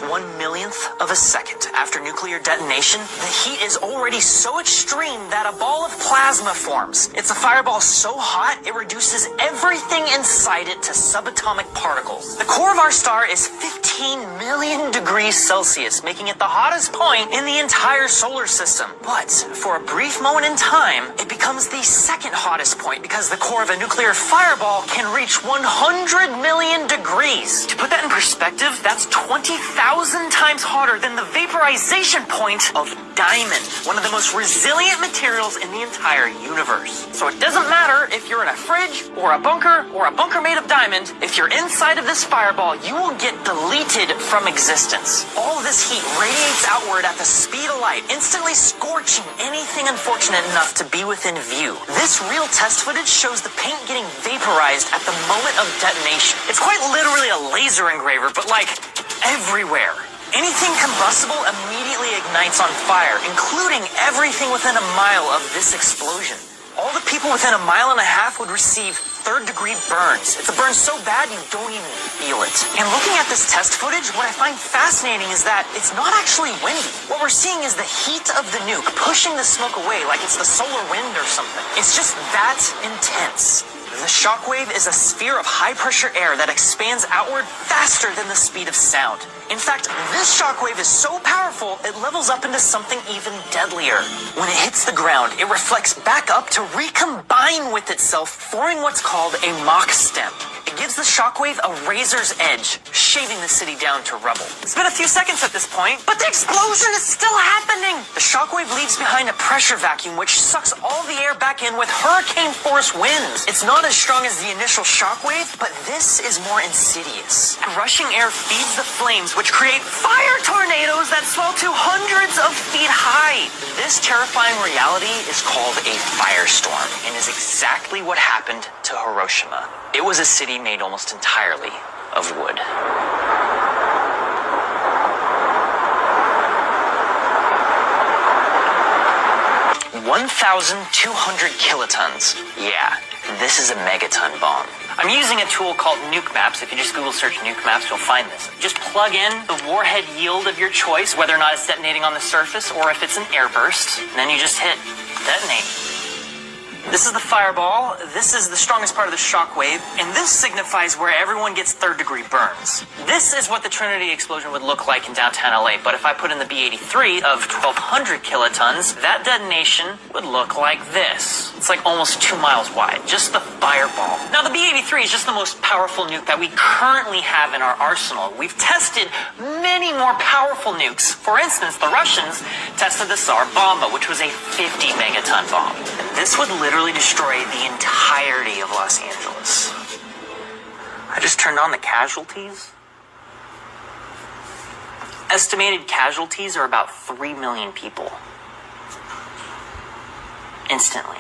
1/millionth of a second after nuclear detonation, the heat is already so extreme that a ball of plasma forms. It's a fireball so hot, it reduces everything inside it to subatomic particles. The core of our star is 15 million degrees Celsius, making it the hottest point in the entire solar system. But for a brief moment in time, it becomes the second hottest point because the core of a nuclear fireball can reach 100 million degrees. To put that in perspective, that's 20,000 times hotter than the vaporization point of diamond, one of the most resilient materials in the entire universe. So it doesn't matter if you're in a fridge or a bunker made of diamond, if you're inside of this fireball, you will get deleted from existence. All of this heat radiates outward at the speed of light, instantly scorching anything unfortunate enough to be within view. This real test footage shows the paint getting vaporized at the moment of detonation. It's quite literally a laser engraver, but like everywhere. Anything combustible immediately ignites on fire, including everything within a mile of this explosion. All the people within a mile and a half would receive third-degree burns. It's a burn so bad you don't even feel it. And looking at this test footage, what I find fascinating is that it's not actually windy. What we're seeing is the heat of the nuke pushing the smoke away like it's the solar wind or something. It's just that intense. The shockwave is a sphere of high-pressure air that expands outward faster than the speed of sound. In fact, this shockwave is so powerful, it levels up into something even deadlier. When it hits the ground, it reflects back up to recombine with itself, forming what's called a Mach stem. It gives the shockwave a razor's edge, shaving the city down to rubble. It's been a few seconds at this point, but the explosion is still happening! The shockwave leaves behind a pressure vacuum which sucks all the air back in with hurricane-force winds. It's not as strong as the initial shockwave, but this is more insidious. Rushing air feeds the flames, which create fire tornadoes that swell to hundreds of feet high. This terrifying reality is called a firestorm and is exactly what happened to Hiroshima. It was a city made almost entirely of wood. 1,200 kilotons. Yeah, this is a megaton bomb. I'm using a tool called Nuke Maps. If you just Google search Nuke Maps, you'll find this. Just plug in the warhead yield of your choice, whether or not it's detonating on the surface or if it's an airburst, and then you just hit detonate. This is the fireball, this is the strongest part of the shockwave, and this signifies where everyone gets third-degree burns. This is what the Trinity explosion would look like in downtown LA, but if I put in the B-83 of 1,200 kilotons, that detonation would look like this. It's like almost 2 miles wide, just the fireball. Now, the B-83 is just the most powerful nuke that we currently have in our arsenal. We've tested many more powerful nukes. For instance, the Russians tested the Tsar Bomba, which was a 50-megaton bomb. And this would literally destroy the entirety of Los Angeles. I just turned on the casualties. Estimated casualties are about 3 million people. Instantly.